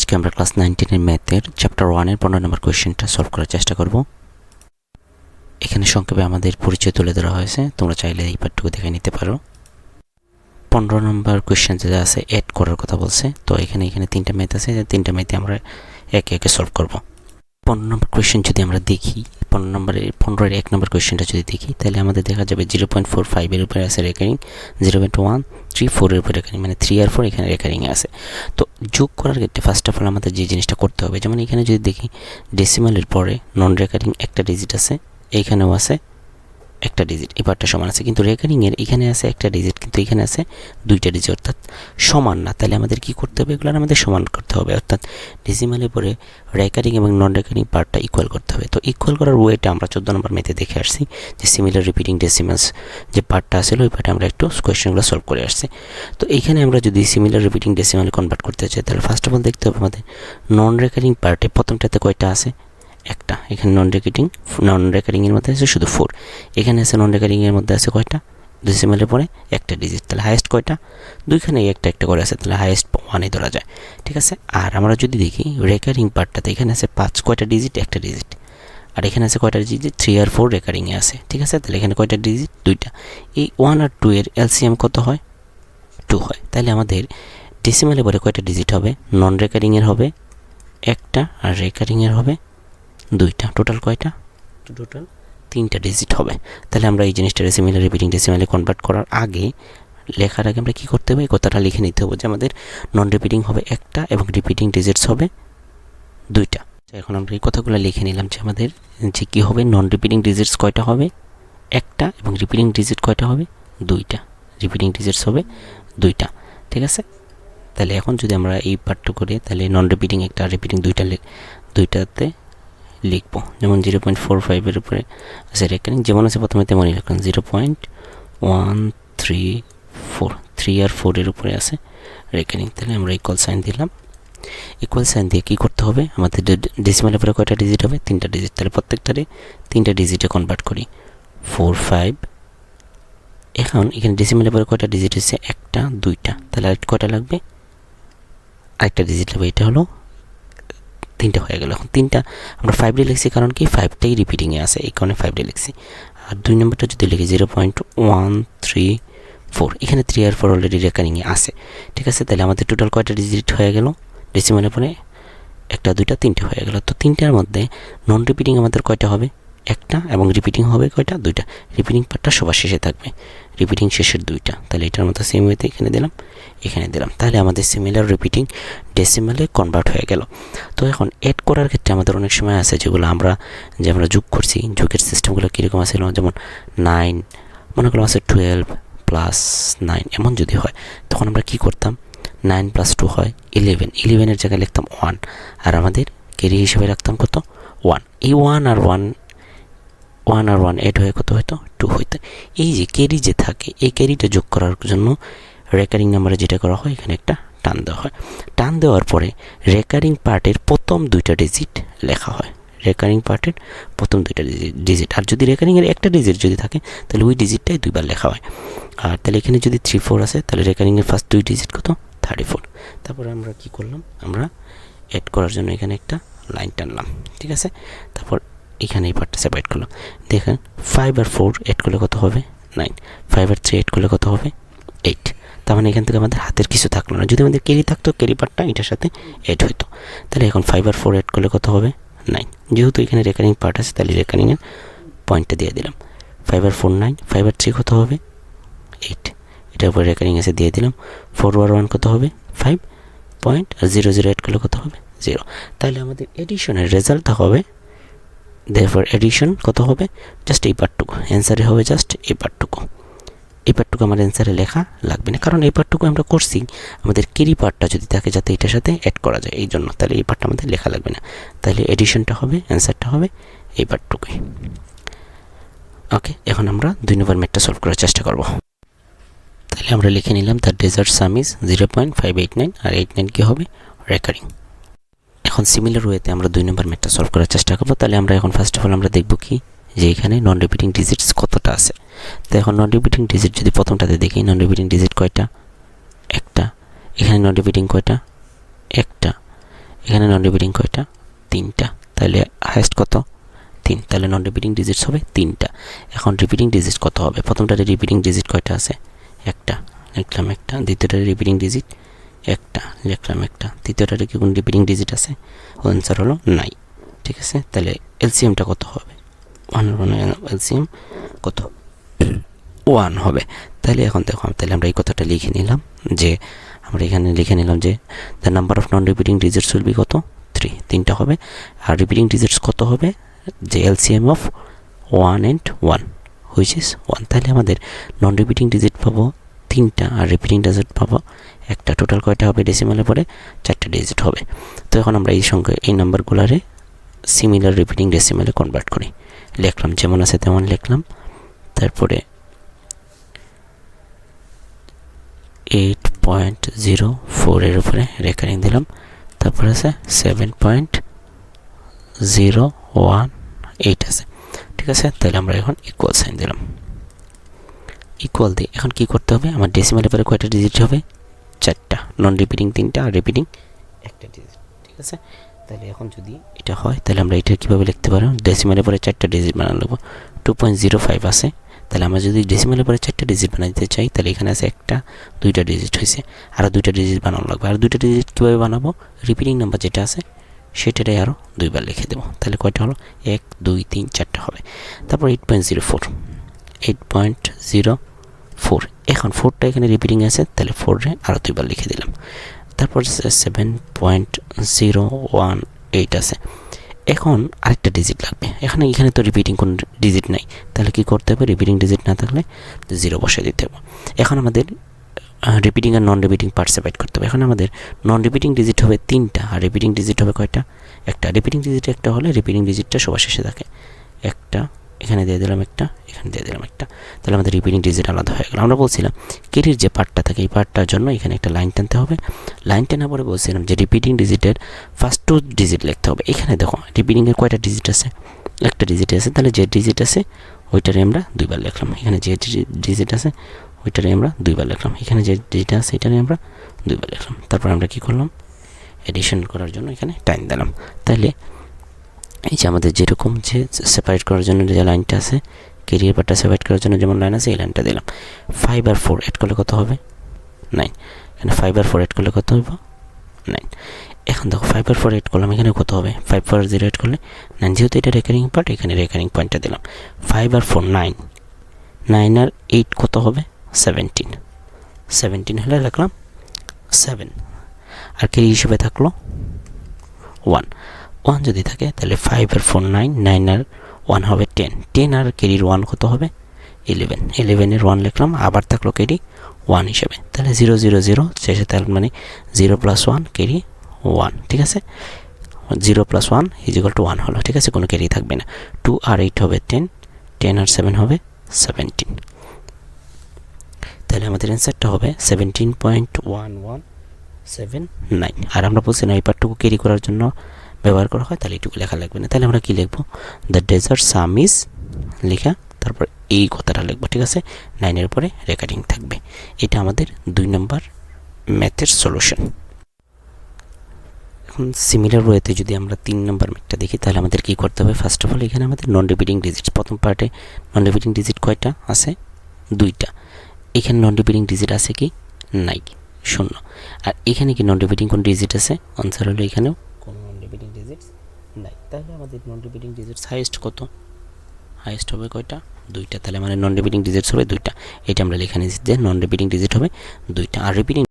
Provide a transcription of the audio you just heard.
আজকে আমরা ক্লাস 19 এর ম্যাথের চ্যাপ্টার 1 এর 15 নম্বর কোশ্চেনটা সলভ করার চেষ্টা করব। এখানে সংক্ষেপে আমাদের পরিচয় তুলে ধরা হয়েছে, তোমরা চাইলে এই পাঠটুকু দেখে নিতে পারো। 15 নম্বর কোশ্চেন যেটা আছে এড করার কথা বলছে, তো এখানে তিনটা ম্যাথ আছে, তিনটা ম্যাথে আমরা একে একে সলভ করব। 15 নম্বর কোশ্চেন যদি আমরা দেখি, 15 এর 1 নম্বর কোশ্চেনটা যদি দেখি, তাহলে আমাদের দেখা যাবে 0.45 এর উপরে আছে রেকারিং, 0.134 এর উপরে রেকারিং, মানে 3 আর 4 এখানে রেকারিং আছে। তো যোগ করার ক্ষেত্রে ফার্স্ট অফ অল আমাদের যে জিনিসটা করতে হবে, যেমন এখানে যদি দেখি ডেসিমালের পরে নন রেকারিং একটা ডিজিট আছে, এইখানেও আছে একটা ডিজিট, এই পার্টটা সমান আছে, কিন্তু রেকারিংয়ের এখানে আছে একটা ডিজিট, কিন্তু এখানে আছে দুইটা ডিজিট, অর্থাৎ সমান না। তাহলে আমাদের কি করতে হবে, এগুলো আমাদের সমান করতে হবে, অর্থাৎ ডেসিমালের পরে রেকারিং এবং নন রেকারিং পার্টটা ইকুয়াল করতে হবে। তো ইকুয়াল করার ওয়েটা আমরা 14 নম্বর মেথে দেখে আসছি, যে সিমিলার রিপিটিং ডেসিমালস যে পার্টটা আসলে ওই পার্টে আমরা একটু কোয়েশ্চেনগুলো সলভ করে আসছি। তো এইখানে আমরা যদি সিমিলার রিপিটিং ডেসিমালে কনভার্ট করতে চাই, তাহলে ফার্স্ট অফ অল দেখতে হবে আমাদের নন রেকারিং পার্টে প্রথমটাতে কয়টা আছে, একটা। এখানে নন রেকারিংয়ের মধ্যে আছে শুধু 4, এখানে আছে নন রেকারিংয়ের মধ্যে আছে কয়টা, ডেসিমালের পরে একটা ডিজিট, তাহলে হাইয়েস্ট কয়টা, দুইখানে একটা একটা করে আছে, তাহলে হাইয়েস্ট 1-ই ধরা যায়, ঠিক আছে। আর আমরা যদি দেখি রেকারিং পার্টটাতে এখানে আছে 5 কয়টা ডিজিট, একটা ডিজিট, আর এখানে আছে কয়টা ডিজিট, 3 আর 4 রেকারিংয়ে আছে, ঠিক আছে। তাহলে এখানে কয়টা ডিজিট, দুইটা। এই 1 আর 2 এর এলসিএম কত হয়, 2 হয়। তাহলে আমাদের ডেসিমালের পরে কয়টা ডিজিট হবে, নন রেকারিংয়ের হবে একটা, আর রেকারিংয়ের হবে দুইটা, টোটাল কয়টা, টোটাল 3টা ডিজিট হবে। তাহলে আমরা এই জিনিসটা সিমিলার রিপিটিং ডেসিমালে কনভার্ট করার আগে, লেখার আগে আমরা কী করতে হবে, এই কথাটা লিখে নিতে হবে যে আমাদের নন রিপিটিং হবে একটা এবং রিপিটিং ডিজিটস হবে দুইটা। এখন আমরা এই কথাগুলো লিখে নিলাম যে আমাদের যে কী হবে, নন রিপিটিং ডিজিটস কয়টা হবে, একটা, এবং রিপিটিং ডিজিট কয়টা হবে, দুইটা, রিপিটিং ডিজিটস হবে দুইটা, ঠিক আছে। তাহলে এখন যদি আমরা এই পার্টটা করি, তাহলে নন রিপিটিং একটা, রিপিটিং দুইটাতে লিখবো, যেমন 0.45 এর উপরে আছে রেকারিং, যেমন আছে প্রথমে তেমনই লিখলাম, 0.134, 3 আর 4 এর উপরে আছে রেকারিং। তাহলে আমরা ইকুয়াল সাইন দিলাম, ইকুয়াল সাইন দিয়ে কী করতে হবে, আমাদের ডেসিমালের পরে কয়টা ডিজিট হবে, 3টা ডিজিট, তাহলে প্রত্যেকটারে 3টা ডিজিটে কনভার্ট করি, 4, 5। এখন এখানে ডেসিমালের পরে কয়টা ডিজিট হচ্ছে, একটা, দুইটা, তাহলে আর কয়টা লাগবে, আরেকটা ডিজিট লাগবে, এটা হলো 3টা হয়ে গেল। এখন 3টা আমরা 5 লিখছি, কারণ কি 5টাই রিপিটিংয়ে আছে, এই কারণে 5 লিখছি। আর 2 নম্বরটা যদি লিখি 0.134, এখানে 3 আর 4 অলরেডি রেকারিংয়ে আছে, ঠিক আছে। তাহলে আমাদের টোটাল কয়টা ডিজিট হয়ে গেল, ডেসিমালের পরে একটা, দুইটা, 3টে হয়ে গেল। তো 3টার মধ্যে নন রিপিটিং আমাদের কয়টা হবে, একটা, এবং রিপিটিং হবে কয়টা, দুইটা। রিপিটিং পার্টটা সবার শেষে থাকবে, রিপিটিং শেষের দুইটা, তাহলে এটার মতো সেম ওয়েতে এখানে দিলাম, এখানে দিলাম, তাহলে আমাদের সিমিলার রিপিটিং ডেসিমালে কনভার্ট হয়ে গেল। তো এখন এড করার ক্ষেত্রে আমাদের অনেক সময় আছে যেগুলো আমরা যোগ করছি, যোগের সিস্টেমগুলো কীরকম আছে, যেমন 9, মনে করলাম আছে 12 + 9, এমন যদি হয় তখন আমরা কি করতাম, 9 + 2 হয় 11, 11-এর জায়গায় লিখতাম 1, আর আমাদের ক্যারি হিসেবে রাখতাম কত, 1। এই 1 আর 1 এড হয়ে কত হয়তো, 2 হইতো। এই যে ক্যারি যে থাকে, এই ক্যারিটা যোগ করার জন্য রেকারিং নাম্বারে যেটা করা হয়, এখানে একটা টান দেওয়া হয়, টান দেওয়ার পরে রেকারিং পার্টের প্রথম 2টা ডিজিট লেখা হয়, রেকারিং পার্টের প্রথম 2টা ডিজিট। আর যদি রেকারিংয়ের একটা ডিজিট যদি থাকে, তাহলে ওই ডিজিটটাই দুইবার লেখা হয়। আর তাহলে এখানে যদি 3, 4 আছে, তাহলে রেকারিংয়ের ফার্স্ট 2 ডিজিট কত, 34। তারপরে আমরা কি করলাম, আমরা এড করার জন্য এখানে একটা লাইন টানলাম, ঠিক আছে। তারপর এখানে এই পার্টটা সেপারেট করলাম, দেখেন 5 আর 4 এড করলে কত হবে, 9, 5 আর 3 এড করলে কত হবে, 8। তার মানে এখান থেকে আমাদের হাতের কিছু থাকলো না, যদি আমাদের ক্যারি থাকতো, ক্যারি পার্টটা এটার সাথে এড হইতো। তাহলে এখন 5 আর 4 এড করলে কত হবে, 9। যেহেতু এখানে রেকারিং পার্ট আছে, তাহলে রেকারিংয়ের পয়েন্টটা দিয়ে দিলাম, 5 আর 4 9, 5 আর 3 কত হবে, 8, এটার উপরে রেকারিং এসে দিয়ে দিলাম। 4 আর 1 কত হবে, 5 পয়েন্ট, আর 0 0 এড করলে কত হবে, 0। তাহলে আমাদের এডিশনের রেজাল্টটা হবে, দেয়ারফর এডিশন কত হবে, জাস্ট এই পার্টটুকু, অ্যান্সারে হবে জাস্ট এই পার্টটুকু। এই পার্টটুকু আমার অ্যান্সারে লেখা লাগবে না, কারণ এই পার্টটুকু আমরা করছি আমাদের ক্যারি পার্টটা যদি থাকে যাতে এটার সাথে অ্যাড করা যায়, এই জন্য। তাহলে এই পার্টটা আমাদের লেখা লাগবে না, তাহলে এডিশনটা হবে, অ্যান্সারটা হবে এই পার্টটুকুই। ওকে, এখন আমরা 2 নম্বর ম্যাথটা সলভ করার চেষ্টা করব। তাহলে আমরা লিখে নিলাম দ্য ডেজার্ট সাম ইজ 0.589, আর 89 কী হবে, রেকারিং। এখন সিমিলার ওয়েতে আমরা 2 নম্বর ম্যাথটা সলভ করার চেষ্টা করব। তাহলে আমরা এখন ফার্স্ট অফ অল আমরা দেখব কি, যে এখানে নন রিপিটিং ডিজিটস কতটা আছে। তো এখন নন রিপিটিং ডিজিট যদি প্রথমটাতে দেখি, নন রিপিটিং ডিজিট কয়টা, একটা। এখানে নন রিপিটিং কয়টা, একটা। এখানে নন রিপিটিং কয়টা? 3টা। তাহলে হাইয়েস্ট কত? 3। তাহলে নন রিপিটিং ডিজিটস হবে 3টা। এখন রিপিটিং ডিজিট কত হবে? প্রথমটাতে রিপিটিং ডিজিট কয়টা আছে? একটা, লিখলাম একটা। দ্বিতীয়টাতে রিপিটিং ডিজিট একটা, লিখলাম একটা। তৃতীয়টাতে কি কোন রিপিটিং ডিজিট আছে? আনসার হলো নাই। ঠিক আছে, তাহলে এলসিএমটা কত হবে? 1 এলসিএম কত? 1 হবে। তাহলে এখন দেখো, তাহলে আমরা এই কথাটা লিখে নিলাম যে আমরা এখানে লিখে নিলাম যে the number of non repeating digits will be কত? 3টা হবে। আর রিপিটিং ডিজিটস কত হবে? যে LCM of 1 and 1 which is 1। তাহলে আমাদের নন রিপিটিং ডিজিট পাবো 3টা আর রিপিটিং ডিজিট পাবো একটা। টোটাল কয়টা হবে? ডেসিমালে পরে 4টা ডিজিট হবে। তো এখন আমরা এই সংখ্যা এই নাম্বারগুলোরে সিমিলার রিপিটিং ডেসিমালে কনভার্ট করি। লিখলাম যেমন আছে তেমন লিখলাম। তারপরে 8.04 এর উপরে রেকারিং দিলাম। তারপর আছে 7.018 আছে। ঠিক আছে, তাহলে আমরা এখন ইকুয়াল সাইন দিলাম। ইকুয়াল দিয়ে এখন কি করতে হবে? আমার ডেসিমালের পরে কয়টা ডিজিট হবে? 4টা। নন রিপিটিং 3টা আর রিপিটিং একটা ডিজিট। ঠিক আছে, তাহলে এখন যদি এটা হয় তাহলে আমরা এটা কীভাবে লিখতে পারবো? ডেসিমালের পরে 4টা ডিজিট বানানো লাগবো। 2.05 আছে। তাহলে আমরা যদি ডেসিমালের পরে 4টা ডিজিট বানাতে চাই তাহলে এখানে আছে একটা, 2টা ডিজিট হয়েছে, আরও 2টা ডিজিট বানানো লাগবে। আর 2টা ডিজিট কীভাবে বানাবো? রিপিটিং নাম্বার যেটা আছে সেটাই আরও 2বার লিখে দেবো। তাহলে কয়টা হলো? 1, 2, 3, 4টা হবে। তারপর 8.04। এখন 4টা এখানে রিপিটিং আছে, তাহলে 4-রে আরও 2বার লিখে দিলাম। তারপর 7.018 আছে। এখন আরেকটা ডিজিট লাগবে। এখানে তো রিপিটিং কোনো ডিজিট নাই, তাহলে কি করতে হবে? রিপিটিং ডিজিট না থাকলে 0 বসিয়ে দিতে হবে। এখন আমাদের রিপিটিং আর নন রিপিটিং পার্ট সেপারেট করতে হবে। এখন আমাদের নন রিপিটিং ডিজিট হবে 3টা আর রিপিটিং ডিজিট হবে কয়টা? একটা। রিপিটিং ডিজিট একটা হলে রিপিটিং ডিজিটটা সবার শেষে থাকে। একটা, এখানে দিয়ে দিলাম একটা, এখানে দিয়ে দিলাম একটা। তাহলে আমাদের রিপিটিং ডিজিট আলাদা হয়ে গেল। আমরা বলছিলাম কেরির যে পার্টটা থাকে এই পার্টটার জন্য এখানে একটা লাইন টানতে হবে। লাইন টানার পরে বলছিলাম যে রিপিটিং ডিজিটের ফার্স্ট 2 ডিজিট লিখতে হবে। এখানে দেখো রিপিটিংয়ের কয়টা ডিজিট আছে? একটা ডিজিট আছে। তাহলে যে ডিজিট আছে ওইটারে আমরা 2বার লিখলাম। এখানে যে ডিজিট আছে ওইটারে আমরা 2বার লিখলাম। এখানে যে ডিজিট আছে এটারে আমরা 2বার লিখলাম। তারপর আমরা কি করলাম? এডিশন করার জন্য এখানে টাইম দিলাম। তাহলে এই যে আমাদের যেরকম যে সেপারেট করার জন্য যে লাইনটা আছে, কেরিয়ার পার্টটা সেপারেট করার জন্য যেমন লাইন আছে এই লাইনটা দিলাম। 5 আর 4 এড করলে কত হবে? 9। এখানে 5 আর 4 এড করলে কত হবে? 9। এখন দেখো 5 আর 4 এড করলাম, এখানে কত হবে? 5 4 0 এড করলে 9। যেহেতু এটা রেকারিং পার্ট এখানে রেকারিং পয়েন্টটা দিলাম। 5 আর 4 9। 9 আর 8 কত হবে? 17। 17 হলে লিখলাম 7। আর কেরি হিসেবে থাকলো 1 যদি থাকে তাহলে 5 আর 4 9, 9 আর 1 হবে 10। 10 আর কেরির 1 কত হবে? 11। 11 এর 1 লিখলাম, আবার থাকলো কেরি 1 হিসেবে। তাহলে 0 0 0 শেষে তার মানে 0 + 1 কেরি 1। ঠিক আছে, 0 + 1 = 1 হলো। ঠিক আছে, কোনো কেরি থাকবে না। 2 আর 8 হবে 10, 10 আর 7 হবে 17। তাহলে আমাদের অ্যান্সারটা হবে 17.1179। আর আমরা বলছি না এই পার্টটুকু ক্যারি করার জন্য ব্যবহার করা হয়, তাহলে এইটুকু লেখা লাগবে না। তাহলে আমরা কি লিখবো? দ্য ডেজার্ট সাম ইজ লেখা, তারপর এই কথাটা লিখবো। ঠিক আছে, 9-এর পরে রেকর্ডিং থাকবে। এটা আমাদের 2 নম্বর ম্যাথের সলিউশন। এখন সিমিলার ওয়েতে যদি আমরা 3 নম্বর ম্যাথটা দেখি তাহলে আমাদের কি করতে হবে? ফার্স্ট অফ অল এখানে আমাদের নন রিপিটিং ডিজিট, প্রথম পার্টে নন রিপিটিং ডিজিট কয়টা আছে? 2টা। এখানে নন রিপিটিং ডিজিট আছে কি? নাই, 0। আর এখানে কি নন রিপিটিং কোন ডিজিট আছে? আনসার হলো এখানেও কোনো নন রিপিটিং ডিজিট নাই। তাহলে আমাদের নন রিপিটিং ডিজিট হাইয়েস্ট কত? হাইয়েস্ট হবে কয়টা? 2টা। তাহলে মানে নন রিপিটিং ডিজিটস হবে 2টা। এটা আমরা লিখে নিয়েছি যে নন রিপিটিং ডিজিট হবে 2টা। আর রিপিটিং